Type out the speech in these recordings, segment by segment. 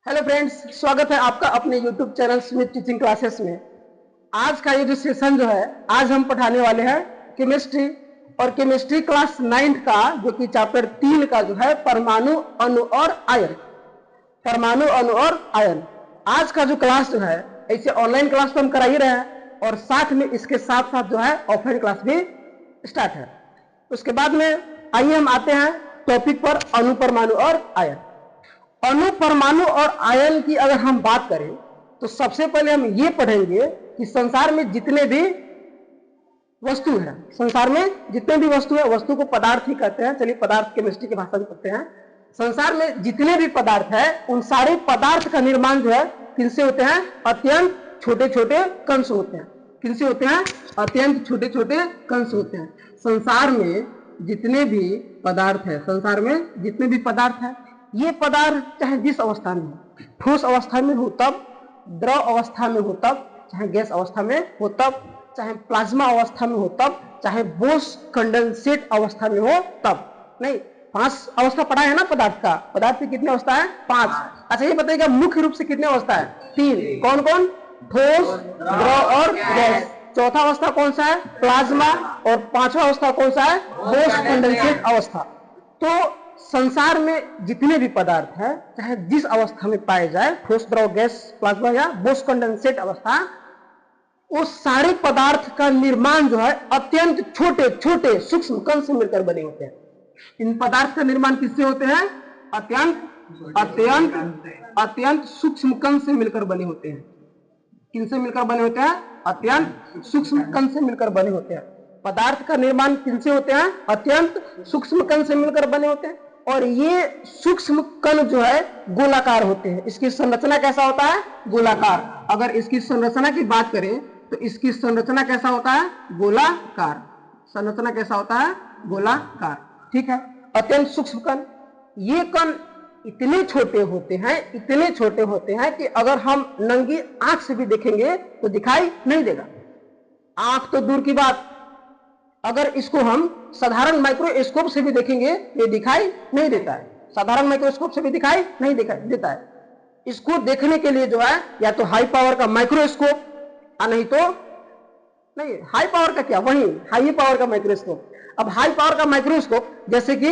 Hello friends, स्वागत है आपका अपने YouTube channel Smith teaching classes में। आज का ये जो सेशन जो है, आज हम पढ़ाने वाले हैं केमिस्ट्री और केमिस्ट्री क्लास 9 का जो कि चैप्टर 3 का जो है परमाणु, अणु और आयन। परमाणु, अणु और आयन आज का जो क्लास जो है, ऐसे ऑनलाइन क्लास तो हम करा ही रहे हैं और साथ में इसके साथ साथ जो है ऑफलाइन क्लास भी स्टार्ट है। उसके बाद में आइए हम आते हैं टॉपिक पर, अणु, परमाणु और आयन। अणु, परमाणु और आयन की अगर हम बात करें तो सबसे पहले हम ये पढ़ेंगे कि संसार में जितने भी वस्तु है, संसार में जितने भी वस्तु है, वस्तु को पदार्थ ही कहते हैं। चलिए पदार्थ केमिस्ट्री की भाषा में पढ़ते हैं। संसार में जितने भी पदार्थ है उन सारे पदार्थ का निर्माण जो है किनसे होते हैं? अत्यंत छोटे छोटे कण से होते हैं। किनसे होते हैं? अत्यंत छोटे छोटे कण से होते हैं। संसार में जितने भी पदार्थ है, संसार में जितने भी पदार्थ है, ये पदार्थ चाहे जिस अवस्था में हो, ठोस अवस्था में हो तब, द्रव अवस्था में हो तब, चाहे गैस अवस्था में हो तब, चाहे प्लाज्मा अवस्था में हो तब, चाहे बोस कंडेंसेट अवस्था में हो तब। नहीं, 5 अवस्था पढ़ा है ना पदार्थ का। पदार्थ की कितनी अवस्था है? 5। अच्छा ये बताइएगा मुख्य रूप से कितनी अवस्था है? 3। कौन कौन? ठोस, द्रव और गैस। चौथा अवस्था कौन सा है? प्लाज्मा। और 5वां अवस्था कौन सा है? बोस कंडेंसेट अवस्था। तो संसार में जितने भी पदार्थ है, चाहे जिस अवस्था में पाए जाए, ठोस, द्रव, गैस, प्लाज्मा या बोस कंडेंसेट अवस्था, उस सारे पदार्थ का निर्माण जो है अत्यंत छोटे छोटे सूक्ष्म कण से मिलकर बने होते हैं। इन पदार्थ का निर्माण किससे होते हैं? अत्यंत अत्यंत अत्यंत सूक्ष्म कण से मिलकर बने होते हैं। किनसे मिलकर बने होते हैं? अत्यंत सूक्ष्म कण से मिलकर बने होते हैं। पदार्थ का निर्माण किनसे होते हैं? अत्यंत सूक्ष्म कण से मिलकर बने होते हैं। और ये सूक्ष्म कण जो है गोलाकार होते हैं। इसकी संरचना कैसा होता है? गोलाकार। अगर इसकी संरचना की बात करें तो इसकी संरचना कैसा होता है? गोलाकार। संरचना कैसा होता है? गोलाकार। ठीक है। अत्यंत सूक्ष्म कण, ये कण इतने छोटे होते हैं, इतने छोटे होते हैं कि अगर हम नंगी आंख से भी देखेंगे तो दिखाई नहीं देगा। आंख तो दूर की बात, अगर इसको हम साधारण माइक्रोस्कोप से भी देखेंगे ये दिखाई नहीं देता है। साधारण माइक्रोस्कोप से भी दिखाई नहीं देता है। इसको देखने के लिए जो है या तो हाई पावर का माइक्रोस्कोप, नहीं तो नहीं, हाई पावर का क्या, वही हाई पावर का माइक्रोस्कोप। अब हाई पावर का माइक्रोस्कोप जैसे कि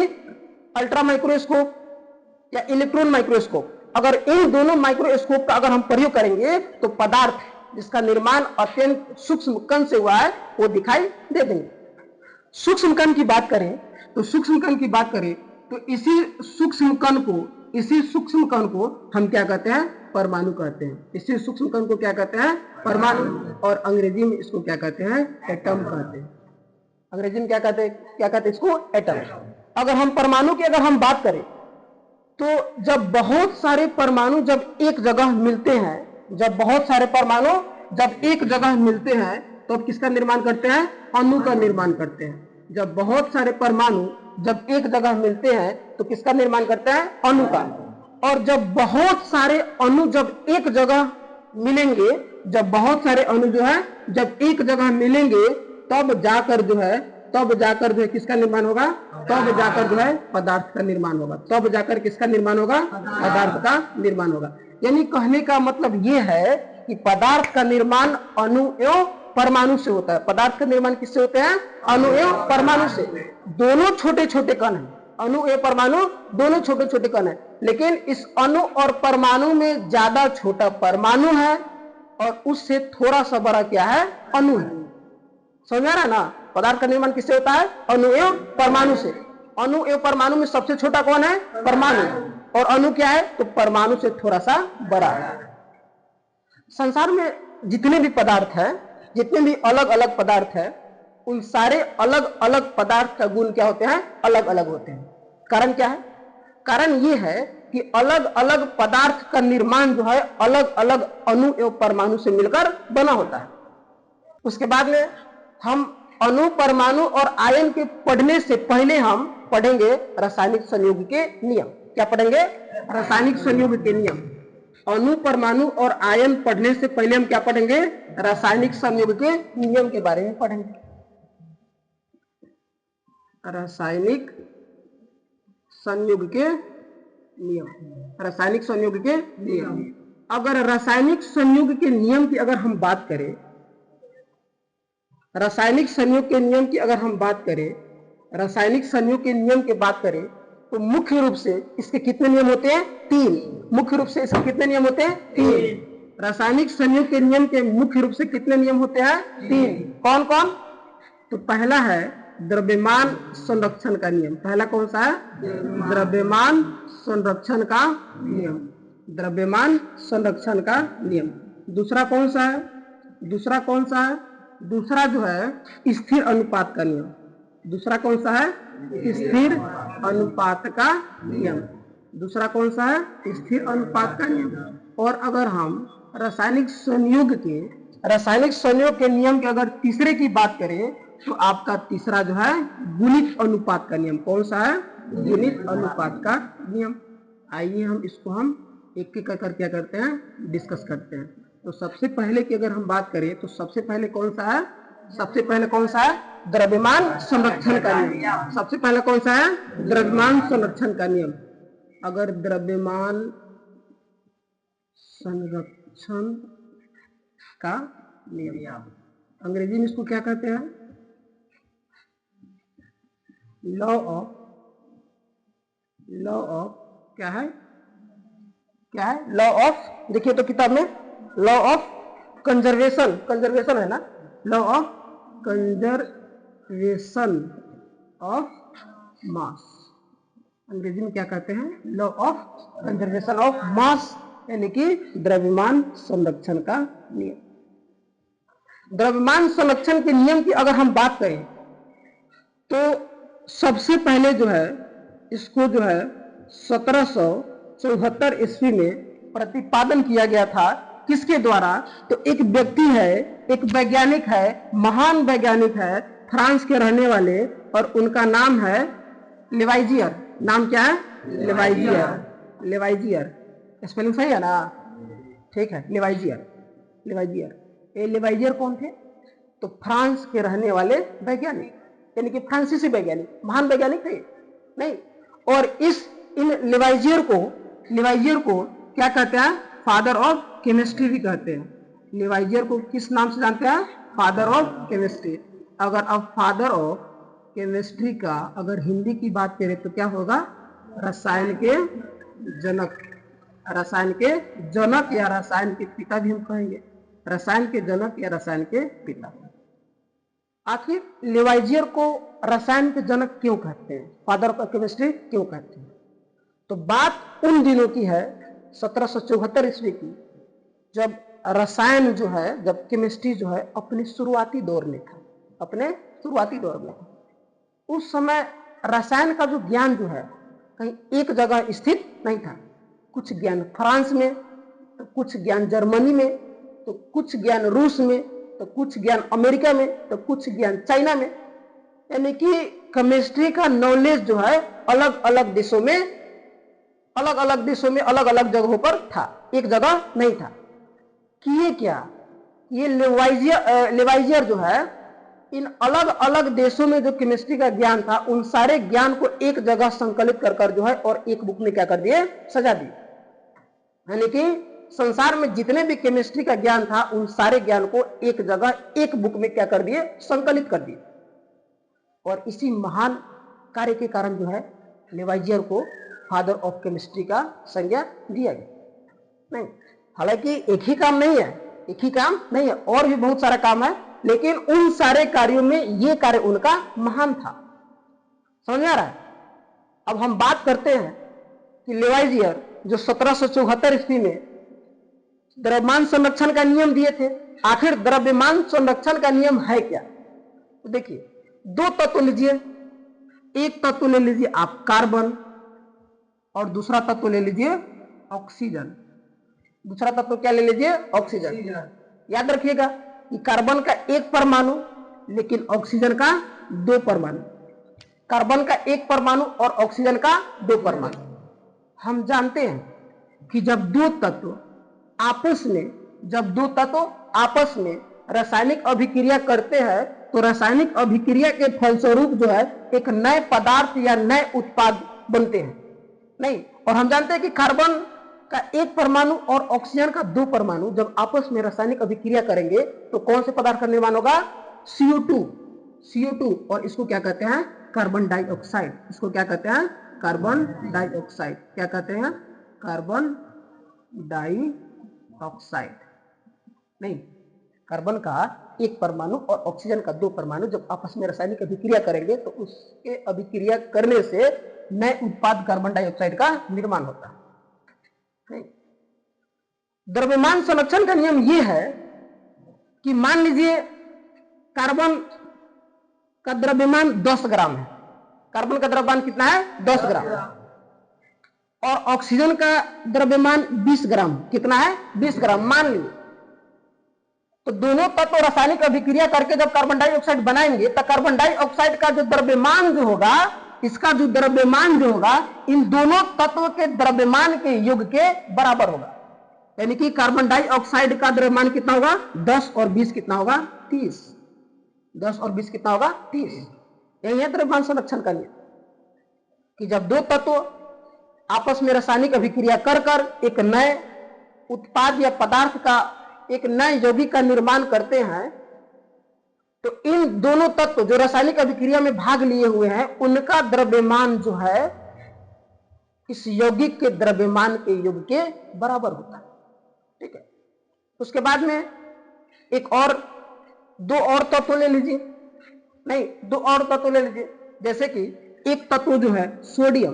अल्ट्रा माइक्रोस्कोप या इलेक्ट्रॉन माइक्रोस्कोप, अगर इन दोनों माइक्रोस्कोप का अगर हम प्रयोग करेंगे तो पदार्थ जिसका निर्माण अत्यंत सूक्ष्म कण से हुआ है वो दिखाई दे देंगे। सूक्ष्म कण की बात करें तो इसी सूक्ष्म कण को हम क्या कहते हैं? परमाणु कहते हैं। इसी सूक्ष्म कण को क्या कहते हैं? परमाणु। और अंग्रेजी में इसको क्या कहते हैं? एटम कहते हैं। अंग्रेजी में क्या कहते हैं इसको? एटम। अगर हम परमाणु की अगर हम बात करें तो जब बहुत सारे परमाणु जब एक जगह मिलते हैं, जब बहुत सारे परमाणु जब एक जगह मिलते हैं तो किसका निर्माण करते हैं? अणु का निर्माण करते हैं। जब बहुत सारे परमाणु जब एक जगह मिलते हैं तो किसका निर्माण करते हैं? अणु का। और जब बहुत सारे अणु जब एक जगह मिलेंगे, जब बहुत सारे अणु जो है जब एक जगह मिलेंगे तब जाकर जो है किसका निर्माण होगा? तब जाकर जो है पदार्थ का निर्माण होगा। तब जाकर किसका निर्माण होगा? पदार्थ का निर्माण होगा। यानी कहने का मतलब यह है कि पदार्थ का निर्माण अणु एवं परमाणु से होता है। पदार्थ का निर्माण किससे होते हैं? अणु एवं परमाणु से। दोनों छोटे छोटे कण हैं, अणु एवं परमाणु दोनों छोटे छोटे कण हैं, लेकिन इस अणु और परमाणु में ज्यादा छोटा परमाणु है और उससे थोड़ा सा बड़ा क्या है? अणु है। समझ आ रहा है ना? पदार्थ का निर्माण किससे होता है? अणु एवं परमाणु से। अणु एवं परमाणु में सबसे छोटा कौन है? परमाणु। और अणु क्या है? तो परमाणु से थोड़ा सा बड़ा है। संसार में जितने भी पदार्थ है, जितने भी अलग अलग पदार्थ है, उन सारे अलग अलग पदार्थ का गुण क्या होते हैं? अलग अलग होते हैं। कारण क्या है? कारण ये है कि अलग अलग पदार्थ का निर्माण जो है अलग अलग अणु एवं परमाणु से मिलकर बना होता है। उसके बाद में हम अणु, परमाणु और आयन के पढ़ने से पहले हम पढ़ेंगे रासायनिक संयोग के नियम। क्या पढ़ेंगे? रासायनिक संयोग के नियम। अणु, परमाणु और आयन पढ़ने से पहले हम क्या पढ़ेंगे? रासायनिक संयोग के नियम के बारे में पढ़ेंगे। रासायनिक संयोग के नियम, रासायनिक संयोग के नियम। अगर रासायनिक संयोग के नियम की अगर हम बात करें, रासायनिक संयोग के नियम की अगर हम बात करें, रासायनिक संयोग के नियम की बात करें तो मुख्य रूप से इसके कितने नियम होते हैं? 3। मुख्य रूप से इसके कितने नियम होते हैं? 3। रासायनिक संयोग के नियम के मुख्य रूप से कितने नियम होते हैं? 3। कौन कौन? तो पहला है द्रव्यमान संरक्षण का नियम। पहला कौन सा है? द्रव्यमान संरक्षण का नियम, द्रव्यमान संरक्षण का नियम। दूसरा कौन सा है? दूसरा कौन सा है? दूसरा जो है स्थिर अनुपात का नियम। दूसरा कौन सा है? स्थिर अनुपात का नियम। दूसरा कौन सा है? स्थिर अनुपात का नियम। और अगर हम रासायनिक संयोग के नियम के अगर तीसरे की बात करें तो आपका तीसरा जो है गुणित अनुपात का नियम। कौन सा है? गुणित अनुपात का नियम। आइए हम इसको हम एक एक कर क्या करते हैं? डिस्कस करते हैं। तो सबसे पहले की अगर हम बात करें तो सबसे पहले कौन सा है? सबसे पहले कौन सा है? द्रव्यमान संरक्षण का नियम। सबसे पहले कौन सा है? द्रव्यमान संरक्षण का नियम। अगर द्रव्यमान संरक्षण का नियम, अंग्रेजी में इसको क्या कहते हैं? लॉ ऑफ क्या है? क्या है? लॉ ऑफ, देखिए तो किताब में लॉ ऑफ कंजर्वेशन है ना, law of conservation of mass. अंग्रेजी में क्या कहते हैं? Law of conservation of mass, यानी कि द्रव्यमान संरक्षण का नियम। द्रव्यमान संरक्षण के नियम की अगर हम बात करें तो सबसे पहले जो है इसको जो है 1774 ईस्वी में प्रतिपादन किया गया था। किसके द्वारा? तो एक व्यक्ति है, एक वैज्ञानिक है, महान वैज्ञानिक है, फ्रांस के रहने वाले, और उनका नाम है लेवाइजियर। नाम क्या है? लेवाइजियर। लेवाइजियर, स्पेलिंग सही है ना? ठीक है, लेवाइजियर। ये लेवाइजियर कौन थे? तो फ्रांस के रहने वाले वैज्ञानिक, यानी कि फ्रांसीसी वैज्ञानिक, महान वैज्ञानिक थे नहीं। और इन लेवाइजियर को क्या कहते हैं? फादर ऑफ केमिस्ट्री भी कहते हैं। लेवाइजियर को किस नाम से जानते हैं? Father of chemistry. अगर अब फादर ऑफ केमिस्ट्री का अगर हिंदी की बात करें तो क्या होगा? रसायन के जनक। रसायन के जनक या रसायन के पिता भी हम कहेंगे। रसायन के जनक या रसायन के पिता। आखिर लेवाइजियर को रसायन के जनक क्यों कहते हैं? फादर ऑफ केमिस्ट्री क्यों कहते हैं? तो बात उन दिनों की है 1774 ईस्वी की, जब रसायन जो है, जब केमिस्ट्री जो है अपने शुरुआती दौर में था। अपने शुरुआती दौर में उस समय रसायन का जो ज्ञान जो है कहीं एक जगह स्थित नहीं था। कुछ ज्ञान फ्रांस में, तो कुछ ज्ञान जर्मनी में, तो कुछ ज्ञान रूस में, तो कुछ ज्ञान अमेरिका में, तो कुछ ज्ञान चाइना में। यानी कि केमिस्ट्री का नॉलेज जो है अलग अलग देशों में अलग अलग जगहों पर था, एक जगह नहीं था। किए क्या? ये लेवाइजियर जो है इन अलग अलग देशों में जो केमिस्ट्री का ज्ञान था उन सारे ज्ञान को एक जगह संकलित कर जो है और एक बुक में क्या कर दिए? सजा दिए। यानी कि संसार में जितने भी केमिस्ट्री का ज्ञान था उन सारे ज्ञान को एक जगह एक बुक में क्या कर दिए? संकलित कर दिए। और इसी महान कार्य के कारण जो है लेवाइजियर को फादर ऑफ केमिस्ट्री का संज्ञा दिया गया। नहीं, हालांकि एक ही काम नहीं है, और भी बहुत सारा काम है, लेकिन उन सारे कार्यों में ये कार्य उनका महान था। समझ में आ रहा है? अब हम बात करते हैं कि लेवाइजियर जो 1774 ईस्वी में द्रव्यमान संरक्षण का नियम दिए थे, आखिर द्रव्यमान संरक्षण का नियम है क्या? तो देखिए, दो तत्व लीजिए। एक तत्व ले लीजिए आप कार्बन, और दूसरा तत्व ले लीजिए ऑक्सीजन। दूसरा तत्व क्या ले लीजिए? ऑक्सीजन। याद रखिएगा कि कार्बन का एक परमाणु, लेकिन ऑक्सीजन का दो परमाणु। कार्बन का एक परमाणु और ऑक्सीजन का दो परमाणु। हम जानते हैं कि जब दो तत्व आपस में रासायनिक अभिक्रिया करते हैं तो रासायनिक अभिक्रिया के फलस्वरूप जो है एक नए पदार्थ या नए उत्पाद बनते हैं। नहीं, और हम जानते हैं कि कार्बन का एक परमाणु और ऑक्सीजन का दो परमाणु जब आपस में रासायनिक अभिक्रिया करेंगे तो कौन से पदार्थ का निर्माण होगा? CO2। और इसको क्या कहते हैं? Carbon dioxide. इसको क्या कहते हैं? Carbon dioxide. क्या कहते हैं? Carbon dioxide. नहीं, कार्बन का एक परमाणु और ऑक्सीजन का दो परमाणु जब आपस में रासायनिक अभिक्रिया करेंगे तो उसके अभिक्रिया करने से नए उत्पाद कार्बन डाइऑक्साइड का निर्माण होता है। द्रव्यमान संरक्षण का नियम यह है कि मान लीजिए कार्बन का द्रव्यमान 10 ग्राम है। कार्बन का द्रव्यमान कितना है? 10 ग्राम। और ऑक्सीजन का द्रव्यमान 20 ग्राम। कितना है? 20 ग्राम मान लीजिए। तो दोनों तत्व रासायनिक अभिक्रिया करके जब कार्बन डाइऑक्साइड बनाएंगे तो कार्बन डाइऑक्साइड का जो द्रव्यमान जो होगा, इसका जो द्रव्यमान जो होगा इन दोनों तत्वों के द्रव्यमान के योग के बराबर होगा। यानी कि कार्बन डाइऑक्साइड का द्रव्यमान कितना होगा? 10 और 20 कितना होगा? 30। 10 और 20 कितना होगा? 30। यही है द्रव्यमान संरक्षण का नियम कि जब दो तत्व आपस में रासायनिक अभिक्रिया कर कर एक नए उत्पाद या पदार्थ का, एक नए यौगिक का निर्माण करते हैं तो इन दोनों तत्व जो रासायनिक अभिक्रिया में भाग लिए हुए हैं उनका द्रव्यमान जो है इस यौगिक के द्रव्यमान के योग के बराबर होता है। ठीक है। उसके बाद में एक और दो और तत्व ले लीजिए। नहीं, दो और तत्व ले लीजिए। जैसे कि एक तत्व जो है सोडियम।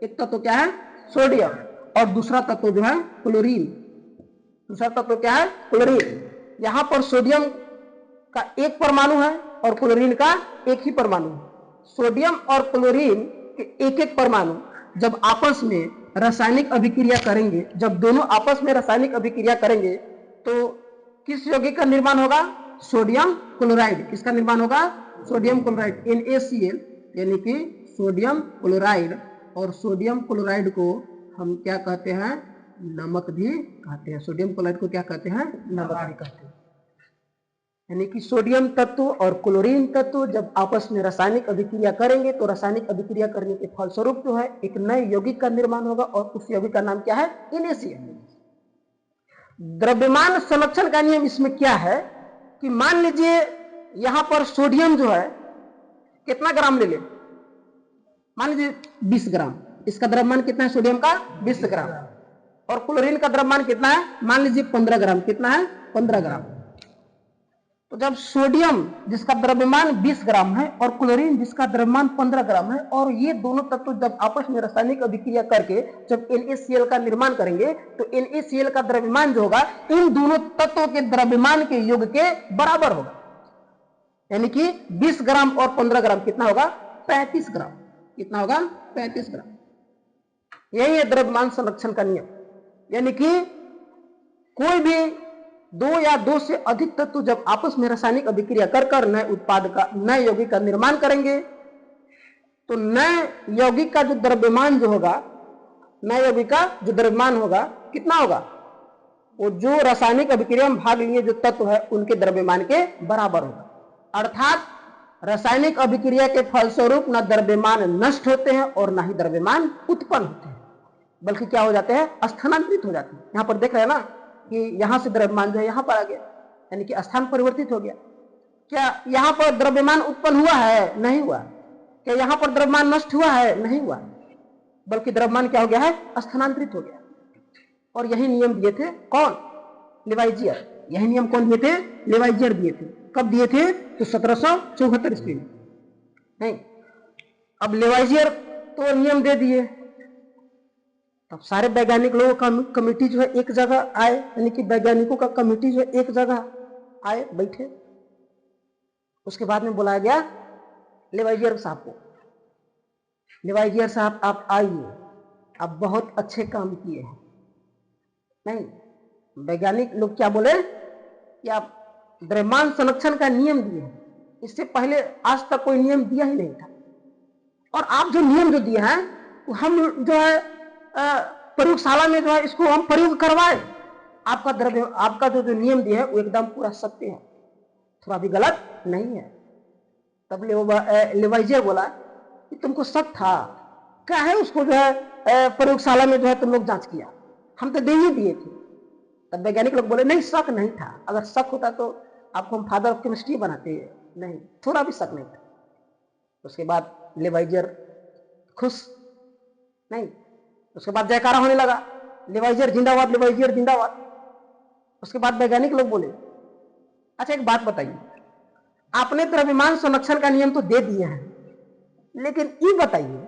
एक तत्व क्या है? सोडियम। और दूसरा तत्व जो है क्लोरीन। दूसरा तत्व क्या है? क्लोरीन। यहां पर सोडियम का एक परमाणु है और क्लोरीन का एक ही परमाणु है। सोडियम और क्लोरीन के एक एक परमाणु जब आपस में रासायनिक अभिक्रिया करेंगे, जब दोनों आपस में रासायनिक अभिक्रिया करेंगे तो किस यौगिक का निर्माण होगा? Sodium chloride. किसका निर्माण होगा? सोडियम क्लोराइड, NaCl, यानी कि सोडियम क्लोराइड। और सोडियम क्लोराइड को हम क्या कहते हैं? नमक भी कहते हैं। सोडियम क्लोराइड को क्या कहते हैं? नमक भी कहते हैं। यानी कि सोडियम तत्व और क्लोरीन तत्व जब आपस में रासायनिक अभिक्रिया करेंगे तो रासायनिक अभिक्रिया करने के फलस्वरूप जो है एक नए यौगिक का निर्माण होगा और उस यौगिक का नाम क्या है? NaCl। द्रव्यमान संरक्षण का नियम इसमें क्या है कि मान लीजिए यहां पर सोडियम जो है कितना ग्राम ले ले? मान लीजिए 20 ग्राम। इसका द्रव्यमान कितना है सोडियम का? 20 ग्राम। और क्लोरीन का द्रव्यमान कितना है? मान लीजिए 15 ग्राम। कितना है? 15 ग्राम। तो जब सोडियम जिसका द्रव्यमान 20 ग्राम है और क्लोरीन जिसका द्रव्यमान 15 ग्राम है और ये दोनों तत्व जब आपस में रासायनिक अभिक्रिया करके जब NaCl का निर्माण करेंगे तो NaCl का द्रव्यमान जो होगा इन दोनों तत्वों के द्रव्यमान के योग के बराबर होगा। यानी कि 20 ग्राम और 15 ग्राम कितना होगा? 35 ग्राम। कितना होगा? 35 ग्राम। यही है द्रव्यमान संरक्षण का नियम। यानी कि कोई भी दो या दो से अधिक तत्व जब आपस में रासायनिक अभिक्रिया कर कर नए उत्पाद का, नए यौगिक का निर्माण करेंगे तो नए यौगिक का जो द्रव्यमान जो होगा, नए यौगिक का जो द्रव्यमान होगा कितना होगा? वो जो रासायनिक अभिक्रिया में भाग लिए जो तत्व है उनके द्रव्यमान के बराबर होगा। अर्थात रासायनिक अभिक्रिया के फलस्वरूप न द्रव्यमान नष्ट होते हैं और न ही द्रव्यमान उत्पन्न होते हैं, बल्कि क्या हो जाते हैं? स्थानांतरित हो जाते हैं। यहां पर देख रहे हैं ना कि यहां से द्रव्यमान जो है यहां पर आ गया, यानी कि स्थान परिवर्तित हो गया। क्या यहां पर द्रव्यमान उत्पन्न हुआ है? नहीं हुआ। क्या यहां पर द्रव्यमान नष्ट हुआ है? नहीं हुआ, बल्कि द्रव्यमान क्या हो गया है? स्थानांतरित हो गया। और यही नियम दिए थे कौन? लेवाइजियर। यही नियम कौन दिए थे? लेवाइजियर दिए थे। कब दिए थे? तो 1774 ईस्वी में। नहीं, अब लेवाइजियर तो नियम दे दिए, तब सारे वैज्ञानिक लोगों का कमेटी जो है एक जगह आए, यानी कि वैज्ञानिकों का कमेटी जो है एक जगह आए, बैठे। उसके बाद में बुलाया गया लेवाइजियर साहब को। लेवाइजियर साहब आप आइए, आप बहुत अच्छे काम किए हैं। नहीं, वैज्ञानिक लोग क्या बोले कि आप द्रव्यमान संरक्षण का नियम दिए, इससे पहले आज तक कोई नियम दिया ही नहीं था, और आप जो नियम जो दिए हैं वो हम जो है प्रयोगशाला में जो है इसको हम प्रयोग करवाए। आपका जो नियम दिया है वो एकदम पूरा सत्य है, थोड़ा भी गलत नहीं है। तब लेवाइजियर बोला कि तुमको शक था क्या है उसको जो है प्रयोगशाला में जो है तुम लोग जांच किया, हम तो दे ही दिए थे। तब वैज्ञानिक लोग बोले नहीं शक नहीं था, अगर शक होता तो आपको हम फादर ऑफ केमिस्ट्री बनाते, नहीं थोड़ा भी शक नहीं था। उसके बाद लेवाइजर खुश नहीं, उसके बाद जयकारा होने लगा, लेवाइजर जिंदाबाद, लेवाइजर जिंदाबाद। उसके बाद वैज्ञानिक लोग बोले अच्छा एक बात बताइए, आपने द्रव्यमान संरक्षण का नियम तो दे दिए हैं, लेकिन ये बताइए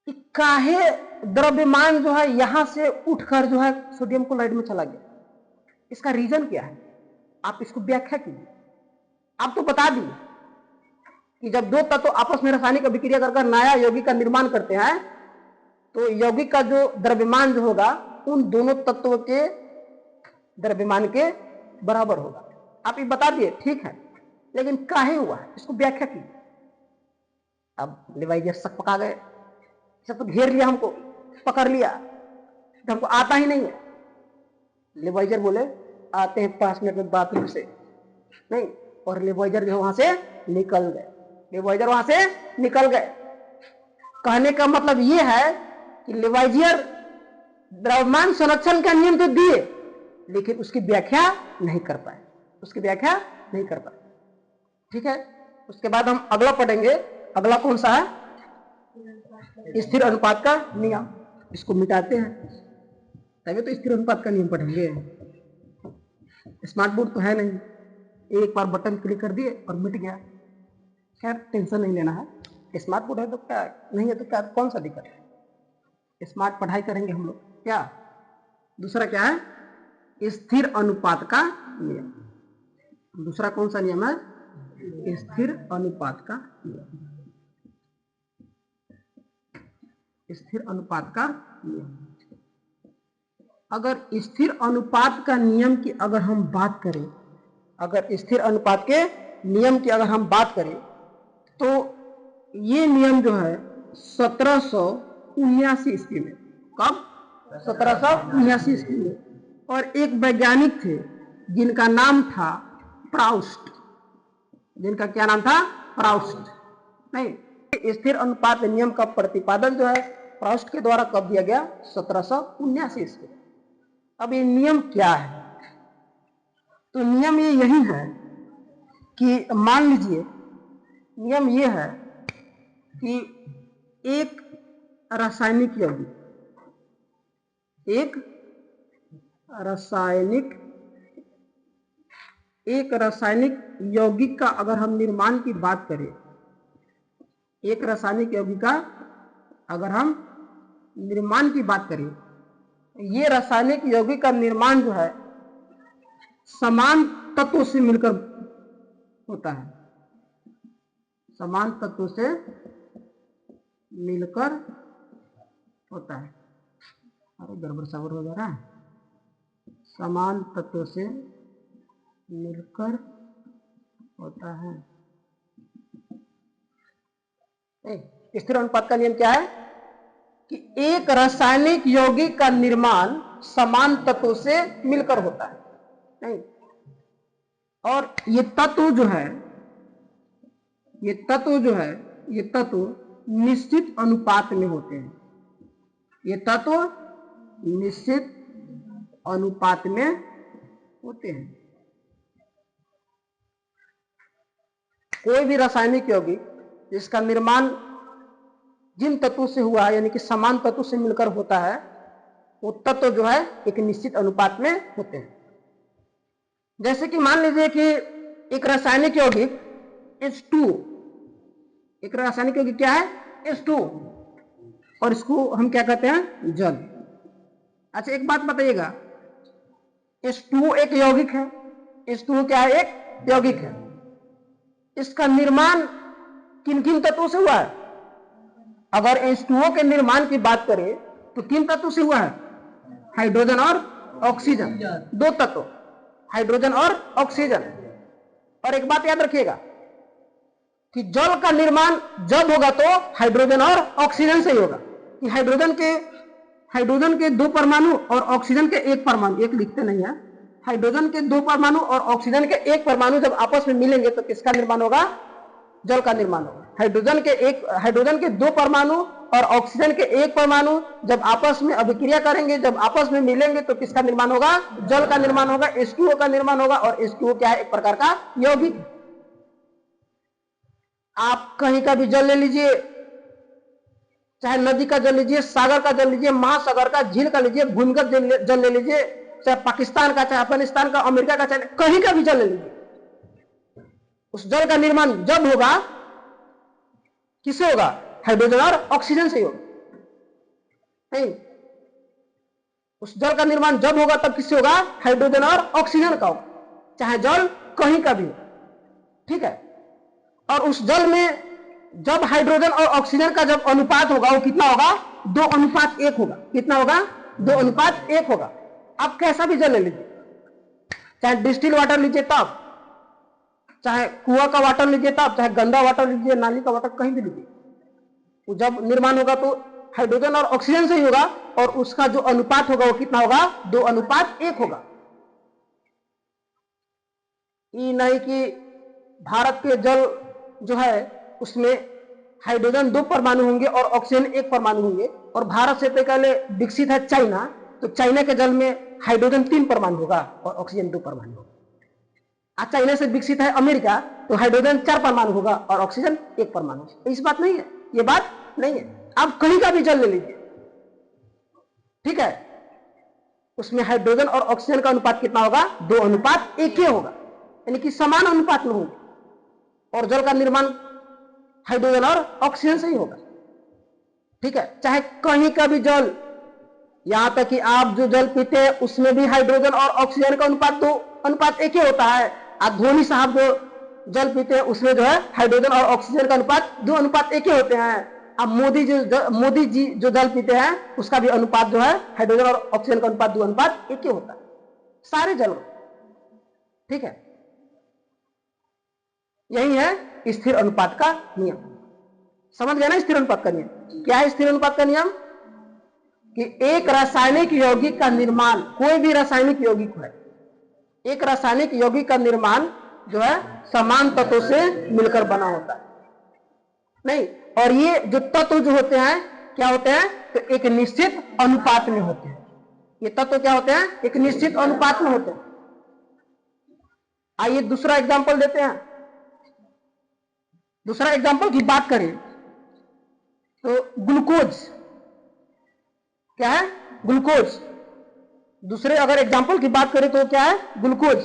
कि काहे द्रव्यमान जो है यहां से उठकर जो है सोडियम क्लोराइड में चला गया, इसका रीजन क्या है, आप इसको व्याख्या कीजिए। आप तो बता दिए कि जब दो तत्व आपस में रासायनिक अभिक्रिया कर नया यौगिक का निर्माण करते हैं तो यौगिक का जो द्रव्यमान जो होगा उन दोनों तत्वों के द्रव्यमान के बराबर होगा। आप ये बता दिए ठीक है, लेकिन काहे हुआ है इसको व्याख्या कीजिए। अब लेवाइजर शक पका गए, सब तो घेर लिया, हमको पकड़ लिया, तो हमको आता ही नहीं है। लेवाइजर बोले आते हैं 5 मिनट में बाथरूम से, नहीं, और लेवाइजर जो वहां से निकल गए, लेवाइजर वहां से निकल गए। कहने का मतलब ये है कि लेवाइजर द्रव्यमान संरक्षण का नियम तो दिए, लेकिन उसकी व्याख्या नहीं कर पाए, उसकी व्याख्या नहीं कर पाए। ठीक है, उसके बाद हम अगला पढ़ेंगे। अगला कौन सा है, स्थिर अनुपात का नियम। इसको मिटाते हैं, तभी तो स्थिर अनुपात का नियम पढ़ेंगे। स्मार्ट बोर्ड तो है नहीं, एक बार बटन क्लिक कर दिए और मिट गया। खैर टेंशन नहीं लेना है, स्मार्ट बोर्ड है तो क्या, नहीं है तो क्या, कौन सा दिक्कत है, स्मार्ट पढ़ाई करेंगे हम लोग। क्या दूसरा क्या है, स्थिर अनुपात का नियम। दूसरा कौन सा नियम है, स्थिर अनुपात का नियम, स्थिर अनुपात का नियम। अगर स्थिर अनुपात का नियम की अगर हम बात करें, अगर स्थिर अनुपात के नियम की अगर हम बात करें तो ये नियम जो है 1779 ईस्वी में, कब, 1779 ईस्वी में, और एक वैज्ञानिक थे जिनका नाम था प्राउस्ट, जिनका क्या नाम था, प्राउस्ट। नहीं, स्थिर अनुपात नियम का प्रतिपादन जो है प्राउस्ट के द्वारा कब दिया गया, 1779 ईस्वी। अब ये नियम क्या है, तो नियम ये यही है कि मान लीजिए नियम ये है कि एक रासायनिक यौगिक, एक रासायनिक यौगिक का अगर हम निर्माण की बात करें, एक रासायनिक यौगिक का अगर हम निर्माण की बात करें, ये रासायनिक यौगिक का निर्माण जो है समान तत्वों से मिलकर होता है, समान तत्वों से मिलकर होता है। अरे गड़बड़ सबर हो जा रहा है, समान तत्वों से मिलकर होता है। स्थिर अनुपात का नियम क्या है कि एक रासायनिक यौगिक का निर्माण समान तत्वों से मिलकर होता है। नहीं, और ये तत्व जो है, ये तत्व निश्चित अनुपात में होते हैं, ये तत्व निश्चित अनुपात में होते हैं। कोई भी रासायनिक यौगिक जिसका निर्माण जिन तत्वों से हुआ है, यानी कि समान तत्व से मिलकर होता है, वो तत्व जो है एक निश्चित अनुपात में होते हैं। जैसे कि मान लीजिए कि एक रासायनिक यौगिक H2, एक रासायनिक यौगिक क्या है, H2, और इसको हम क्या कहते हैं, जल। अच्छा एक बात बताइएगा, H2 एक यौगिक है, H2 क्या है, एक यौगिक है, इसका निर्माण किन किन तत्वों से हुआ है। अगर H2O के निर्माण की बात करें तो किन तत्वों से हुआ है, हाइड्रोजन और ऑक्सीजन, दो तत्व, हाइड्रोजन और ऑक्सीजन। और एक बात याद रखिएगा कि जल का निर्माण जब होगा तो हाइड्रोजन और ऑक्सीजन से ही होगा। कि हाइड्रोजन के 2 परमाणु और ऑक्सीजन के 1 परमाणु, एक लिखते नहीं है, हाइड्रोजन के 2 परमाणु और ऑक्सीजन के 1 परमाणु जब आपस में मिलेंगे तो किसका निर्माण होगा, जल का निर्माण होगा। हाइड्रोजन के दो परमाणु और ऑक्सीजन के एक परमाणु जब आपस में अभिक्रिया करेंगे, जब आपस में मिलेंगे तो किसका निर्माण होगा? जल का निर्माण होगा, H2O का निर्माण होगा। और H2O क्या है? एक प्रकार का यौगिक। आप कहीं का भी जल ले लीजिए, चाहे नदी का जल लीजिए, सागर का जल लीजिए, महासागर का, झील का लीजिए, भूमिगत जल ले लीजिए, चाहे पाकिस्तान का, चाहे अफगानिस्तान का, अमेरिका का, चाहे कहीं का भी जल ले लीजिए, उस जल का निर्माण जब होगा किससे होगा? हाइड्रोजन और ऑक्सीजन से होगा। नहीं, उस जल का निर्माण जब होगा तब किससे होगा? हाइड्रोजन और ऑक्सीजन का होगा, चाहे जल कहीं का भी हो। ठीक है। और उस जल में जब हाइड्रोजन और ऑक्सीजन का जब अनुपात होगा वो कितना होगा? 2:1 होगा। कितना होगा? 2:1 होगा। आप कैसा भी जल ले लीजिए, चाहे डिस्टिल वाटर लीजिए तब, चाहे कुआं का वाटर लीजिए तब, चाहे गंदा वाटर लीजिए, नाली का वाटर कहीं भी लीजिए, वो जब निर्माण होगा तो हाइड्रोजन और ऑक्सीजन से ही होगा। और उसका जो अनुपात होगा वो कितना होगा? 2:1 होगा। ये नहीं कि भारत के जल जो है उसमें हाइड्रोजन 2 परमाणु होंगे और ऑक्सीजन 1 परमाणु होंगे। और भारत से पहले विकसित है चाइना, तो चाइना के जल में हाइड्रोजन 3 परमाणु होगा और ऑक्सीजन 2 परमाणु होगा। आज चाइना से विकसित है अमेरिका, तो हाइड्रोजन 4 परमाणु होगा और ऑक्सीजन 1 परमाणु। इस बात नहीं है, ये बात नहीं है। आप कहीं का भी जल ले लीजिए, ठीक है, उसमें हाइड्रोजन और ऑक्सीजन का अनुपात कितना होगा? 2:1 ही होगा, यानी कि समान अनुपात में होगा। और जल का निर्माण हाइड्रोजन और ऑक्सीजन से ही होगा। ठीक है, चाहे कहीं का भी जल, यहां तक कि आप जो जल पीते हैं उसमें भी हाइड्रोजन और ऑक्सीजन का अनुपात 2:1 ही होता है। आप धोनी साहब जो जल पीते हैं उसमें जो है हाइड्रोजन और ऑक्सीजन का अनुपात 2:1 ही होते हैं। अब मोदी जी जो जल पीते हैं उसका भी अनुपात जो है हाइड्रोजन और ऑक्सीजन का अनुपात 2:1 ही होता है, सारे जल। ठीक है, यही है स्थिर अनुपात का नियम। समझ गए ना स्थिर अनुपात का नियम? क्या है स्थिर अनुपात का नियम? कि एक रासायनिक यौगिक का निर्माण, कोई भी रासायनिक यौगिक है, एक रासायनिक यौगिक का निर्माण जो है समान तत्वों से मिलकर बना होता है। नहीं, और ये जो तत्व जो होते हैं क्या होते हैं? तो एक निश्चित अनुपात में होते हैं। ये तत्व क्या होते हैं? एक निश्चित अनुपात में होते हैं। आइए दूसरा एग्जांपल देते हैं। दूसरा एग्जांपल की बात करें तो ग्लूकोज क्या है? ग्लूकोज। दूसरे अगर एग्जांपल की बात करें तो क्या है? ग्लूकोज।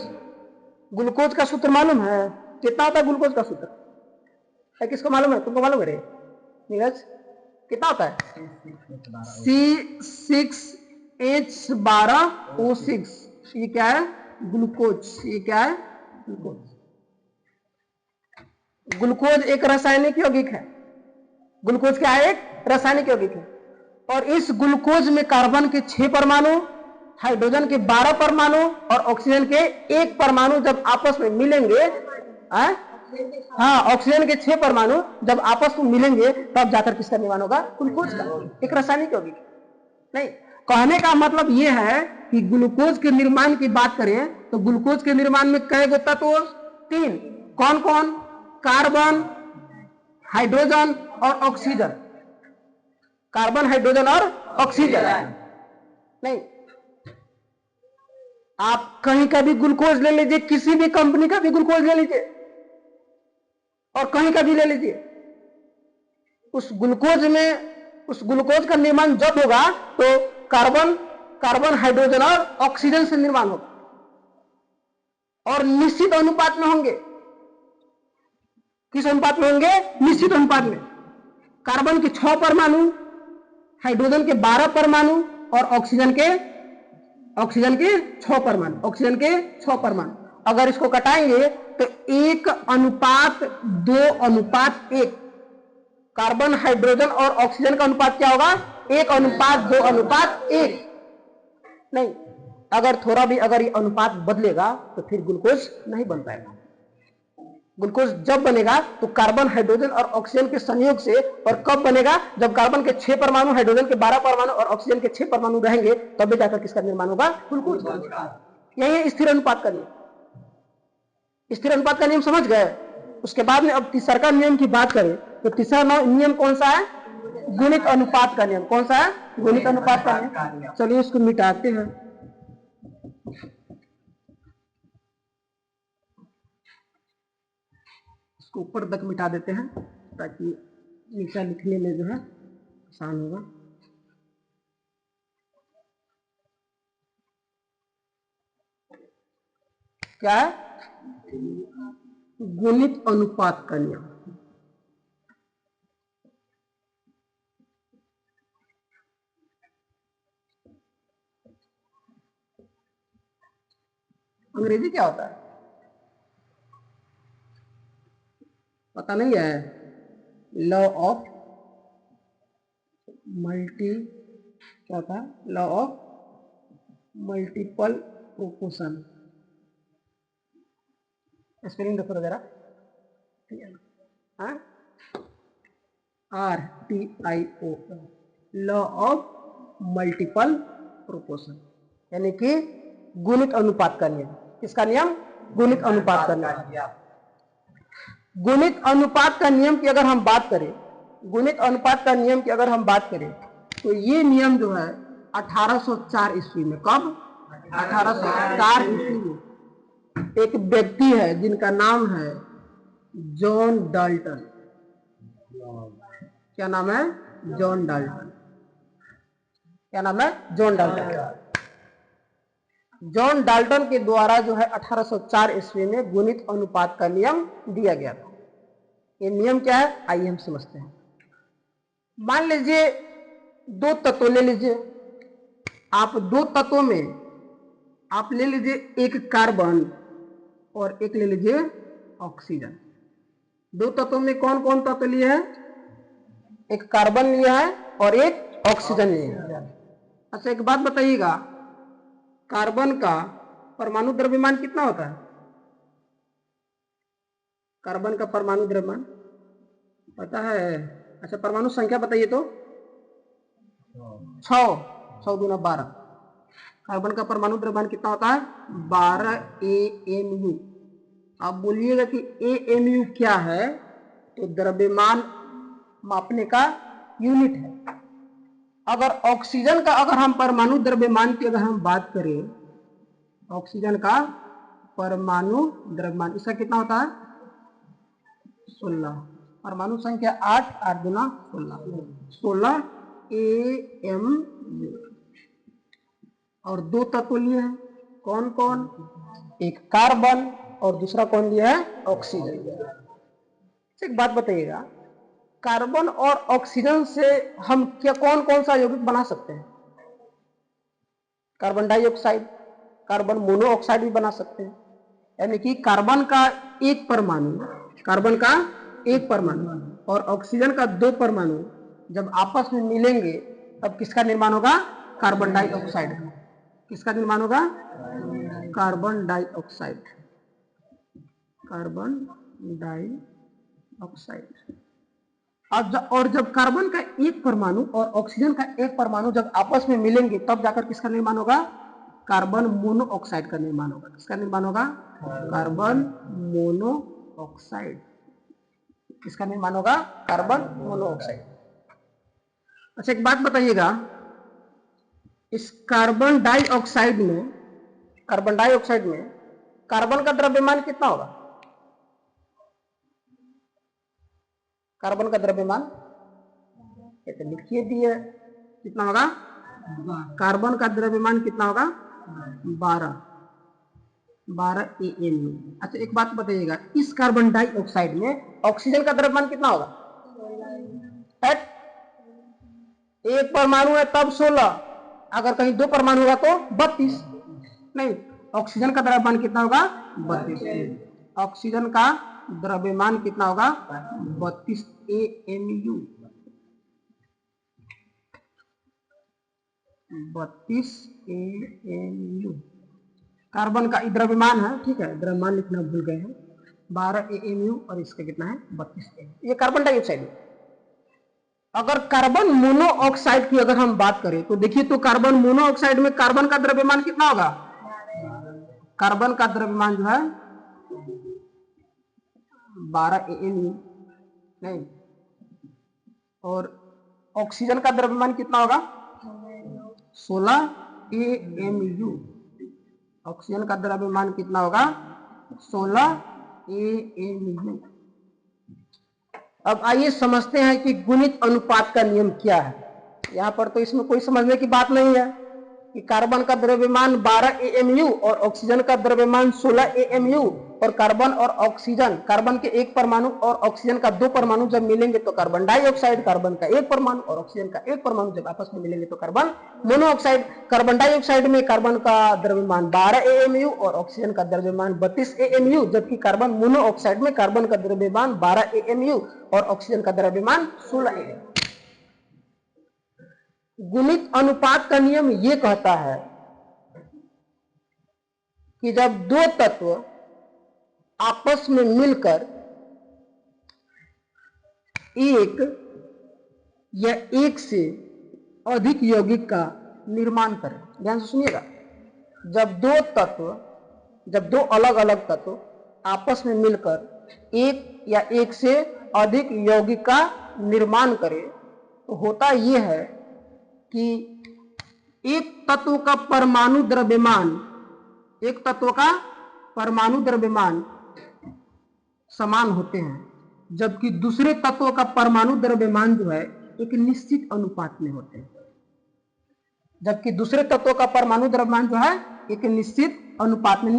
ग्लूकोज का सूत्र मालूम है? कितना होता है ग्लूकोज का सूत्र? है किसको मालूम है? तुमको मालूम है रे नीरज? कितना होता है? C6H12O6। ये क्या है? ग्लूकोज। ये क्या है? ग्लूकोज। ग्लूकोज एक रासायनिक यौगिक है। ग्लूकोज क्या है? एक रासायनिक यौगिक है। और इस ग्लूकोज में कार्बन के 6 परमाणु, हाइड्रोजन के 12 परमाणु और ऑक्सीजन के 1 परमाणु जब आपस में मिलेंगे, ऑक्सीजन के 6 परमाणु जब आपस में मिलेंगे तब जाकर किसका निर्माण होगा? ग्लूकोज का। एक रासायनिक यौगिक। नहीं, कहने का मतलब यह है कि ग्लूकोज के निर्माण की बात करें तो ग्लूकोज के निर्माण में कई गो तत्व? 3। कौन कौन? कार्बन, हाइड्रोजन और ऑक्सीजन। कार्बन, हाइड्रोजन और ऑक्सीजन। नहीं, आप कहीं का भी ग्लूकोज ले लीजिए, किसी भी कंपनी का भी ग्लूकोज ले लीजिए और कहीं का भी ले लीजिए, उस ग्लूकोज का निर्माण जब होगा तो कार्बन, हाइड्रोजन और ऑक्सीजन से निर्माण होगा और निश्चित अनुपात में होंगे। किस अनुपात में होंगे? निश्चित अनुपात में। कार्बन के 6 परमाणु, हाइड्रोजन के 12 परमाणु और ऑक्सीजन के 6 परमाणु। अगर इसको कटाएंगे तो 1:2:1। कार्बन, हाइड्रोजन और ऑक्सीजन का अनुपात क्या होगा? 1:2:1। नहीं, अगर थोड़ा भी अगर ये अनुपात बदलेगा तो फिर ग्लूकोज नहीं बन पाएगा। ग्लूकोज जब बनेगा तो कार्बन, हाइड्रोजन और ऑक्सीजन के संयोग से। और कब बनेगा? जब कार्बन के 6 परमाणु, हाइड्रोजन के 12 परमाणु और ऑक्सीजन के 6 परमाणु रहेंगे, तब जाकर किसका निर्माण होगा? ग्लूकोज का। यही है स्थिर अनुपात का नियम। स्थिर अनुपात का नियम समझ गए? उसके बाद में अब तीसरा नियम की बात करें तो तीसरा नियम कौन सा है? गुणित अनुपात का नियम। कौन सा है? गुणित अनुपात का नियम। चलिए इसको मिटाते हैं। इसको ऊपर तक मिटा देते हैं ताकि नीचे लिखने में जो है आसान होगा। क्या है? गुणित अनुपात का नियम। अंग्रेजी क्या होता है पता नहीं है? लॉ ऑफ मल्टी क्या होता है? Law of multiple proportion. Spelling देखो वगैरह। RTIO, law of multiple proportion, यानी कि गुणित अनुपात का नियम। किसका नियम? गुणित अनुपात का नियम। गुणित अनुपात का नियम की अगर हम बात करें, गुणित अनुपात का नियम की अगर हम बात करें तो ये नियम जो है 1804 ईस्वी में, कब? 1804 ईस्वी में एक व्यक्ति है जिनका नाम है जॉन डाल्टन। क्या नाम है? John Dalton. क्या नाम है? John Dalton. जॉन डाल्टन के द्वारा जो है 1804 ईस्वी में गुणित अनुपात का नियम दिया गया था। ये नियम क्या है आइए हम समझते हैं। मान लीजिए दो तत्व ले लीजिए आप। दो तत्वों में आप ले लीजिए एक कार्बन और एक ले लीजिए ऑक्सीजन। दो तत्वों में कौन कौन तत्व लिए है? एक कार्बन लिया है और एक ऑक्सीजन लिया है। अच्छा एक बात बताइएगा, कार्बन का परमाणु द्रव्यमान कितना होता है? कार्बन का परमाणु द्रव्यमान पता है? अच्छा परमाणु संख्या बताइए तो। 6 दूना 12। कार्बन का परमाणु द्रव्यमान कितना होता है? 12 AMU। आप बोलिएगा कि AMU क्या है, तो द्रव्यमान मापने का यूनिट है। अगर ऑक्सीजन का अगर हम परमाणु द्रव्यमान की अगर हम बात करें, ऑक्सीजन का परमाणु द्रव्यमान इसका कितना होता है? 16। परमाणु संख्या 8, 8 दूना 16 AMU। और दो तत्व लिए हैं, कौन कौन? एक कार्बन और दूसरा कौन लिया है? ऑक्सीजन। एक बात बताइएगा, कार्बन और ऑक्सीजन से हम क्या कौन कौन सा यौगिक बना सकते हैं? कार्बन डाइऑक्साइड, कार्बन मोनोऑक्साइड भी बना सकते हैं। यानी कि कार्बन का एक परमाणु, कार्बन का एक परमाणु और ऑक्सीजन का दो परमाणु जब आपस में मिलेंगे तब किसका निर्माण होगा? कार्बन डाइऑक्साइड का। किसका निर्माण होगा? Carbon dioxide. Carbon dioxide. और जब कार्बन का एक परमाणु और ऑक्सीजन का एक परमाणु जब आपस में मिलेंगे तब जाकर किसका निर्माण होगा? कार्बन मोनोऑक्साइड का निर्माण होगा। किसका निर्माण होगा? Carbon monoxide. किसका निर्माण होगा? Carbon monoxide. अच्छा एक बात बताइएगा, इस कार्बन डाइऑक्साइड में कार्बन का द्रव्यमान कितना होगा? कार्बन का द्रव्यमान तो लिखिए दिए कितना होगा? कार्बन का द्रव्यमान कितना होगा? 12 AMU। अच्छा एक बात बताइएगा, इस कार्बन डाइऑक्साइड में ऑक्सीजन का द्रव्यमान कितना होगा? एक परमाणु है तब 16, अगर कहीं दो परमाणु होगा तो 32। नहीं, ऑक्सीजन का द्रव्यमान कितना होगा? 32। ऑक्सीजन का द्रव्यमान कितना होगा? 32 AMU। 32 AMU कार्बन का द्रव्यमान है। ठीक है, द्रव्यमान लिखना भूल गए हैं। 12 AMU और इसका कितना है? 32 AMU। ये कार्बन डाइऑक्साइड है। अगर कार्बन मोनोऑक्साइड की अगर हम बात करें तो देखिए, तो कार्बन मोनोऑक्साइड में कार्बन का द्रव्यमान कितना होगा? कार्बन का द्रव्यमान जो है 12 AMU। नहीं, और ऑक्सीजन का द्रव्यमान कितना होगा 16 AMU। ऑक्सीजन का द्रव्यमान कितना होगा 16 AMU। अब आइए समझते हैं कि गुणित अनुपात का नियम क्या है। यहां पर तो इसमें कोई समझने की बात नहीं है कि कार्बन का द्रव्यमान 12 AMU और ऑक्सीजन का द्रव्यमान 16 AMU, और कार्बन और ऑक्सीजन, कार्बन के एक परमाणु और ऑक्सीजन का 2 परमाणु जब मिलेंगे तो कार्बन डाइऑक्साइड, कार्बन का एक परमाणु और ऑक्सीजन का एक परमाणु जब आपस में मिलेंगे तो कार्बन मोनोऑक्साइड। कार्बन डाइऑक्साइड में कार्बन का द्रव्यमान 12 AMU और ऑक्सीजन का द्रव्यमान 32 AMU, जबकि कार्बन मोनोऑक्साइड में कार्बन का द्रव्यमान 12 AMU और ऑक्सीजन का द्रव्यमान 16 AMU। गुणित अनुपात का नियम यह कहता है कि जब दो तत्व आपस में मिलकर एक या एक से अधिक यौगिक का निर्माण करें। ध्यान से सुनिएगा, जब दो अलग अलग तत्व आपस में मिलकर एक या एक से अधिक यौगिक का निर्माण करें तो होता यह है कि एक तत्व का परमाणु द्रव्यमान समान होते हैं, जबकि दूसरे तत्व का परमाणु द्रव्यमान जो है एक निश्चित अनुपात में होते हैं। जबकि दूसरे तत्व का परमाणु द्रव्यमान जो है एक निश्चित अनुपात में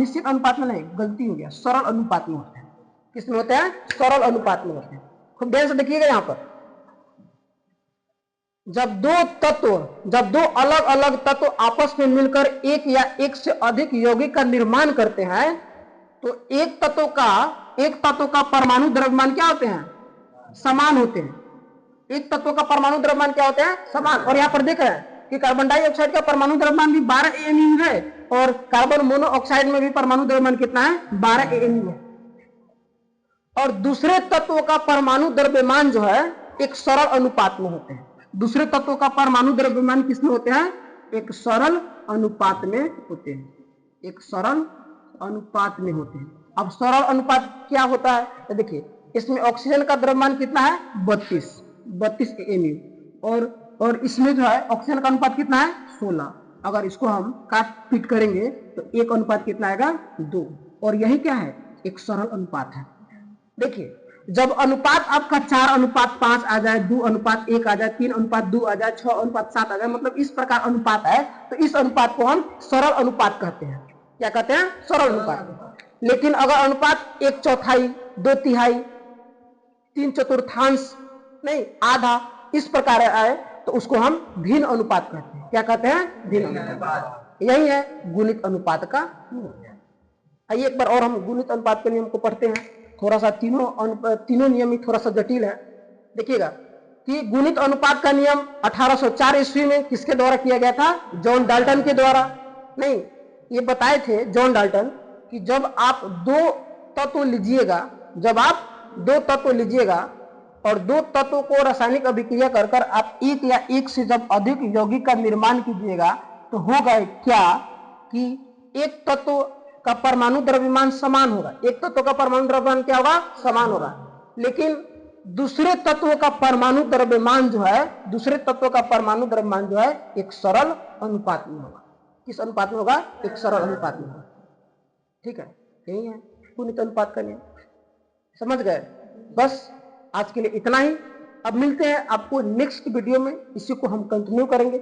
नहीं, गलती हो गया, सरल अनुपात में होते हैं। किसमें होते हैं? सरल अनुपात में होते हैं। खूब ध्यान से देखिएगा, यहां पर जब दो अलग अलग तत्व आपस में मिलकर एक या एक से अधिक यौगिक का निर्माण करते हैं तो एक तत्व का परमाणु द्रव्यमान क्या होते हैं? समान होते हैं। एक तत्व का परमाणु द्रव्यमान क्या होते हैं? समान। और यहां पर देख रहे हैं कि कार्बन डाइऑक्साइड का परमाणु द्रव्यमान भी 12 AMU है और कार्बन मोनोऑक्साइड में भी परमाणु द्रव्यमान कितना है? 12 AMU है। और दूसरे तत्व का परमाणु द्रव्यमान जो है एक सरल अनुपात में होते हैं। दूसरे तत्वों का परमाणु द्रव्यमान किसमें होते हैं? एक सरल अनुपात में होते हैं। एक सरल अनुपात में होते हैं। अब सरल अनुपात क्या होता है? तो देखिए, इसमें ऑक्सीजन का द्रव्यमान कितना है? 32 AMU, और इसमें जो है ऑक्सीजन का अनुपात कितना है? 16। अगर इसको हम काट पीट करेंगे तो एक अनुपात कितना आएगा? 2। और यही क्या है? एक सरल अनुपात है। देखिए, जब अनुपात आपका 4:5 आ जाए, 2:1 आ जाए, 3:2 आ जाए, 6:7 आ जाए, मतलब इस प्रकार अनुपात है, तो इस अनुपात को हम सरल अनुपात कहते हैं। क्या कहते हैं? सरल अनुपात। लेकिन अगर अनुपात 1/4, 2/3, 3/4 नहीं, आधा, इस प्रकार आए तो उसको हम भिन्न अनुपात कहते हैं। क्या कहते हैं? भिन्न अनुपात। यही है गुणित अनुपात का नियम। आइए एक बार और हम गुणित अनुपात के नियम को पढ़ते हैं। थोड़ा सा तीनों नियम ही थोड़ा सा जटिल है। देखिएगा कि गुणित अनुपात का नियम 1804 ईस्वी में किसके द्वारा किया गया था? जॉन डाल्टन के द्वारा। नहीं, ये बताए थे जॉन डाल्टन कि जब आप दो तत्व लीजिएगा और दो तत्वों को रासायनिक अभिक्रिया कर आप एक या एक से जब अधिक यौगिक का निर्माण कीजिएगा तो होगा क्या कि एक तत्व का परमाणु द्रव्यमान समान होगा। एक तत्व का परमाणु द्रव्यमान क्या होगा? समान होगा। लेकिन दूसरे तत्व का परमाणु द्रव्यमान जो है एक सरल अनुपात में होगा। किस अनुपात में होगा? एक सरल अनुपात में होगा। ठीक है, यही है गुणित अनुपात का नियम। समझ गए? बस आज के लिए इतना ही। अब मिलते हैं आपको नेक्स्ट वीडियो में, इसी को हम कंटिन्यू करेंगे।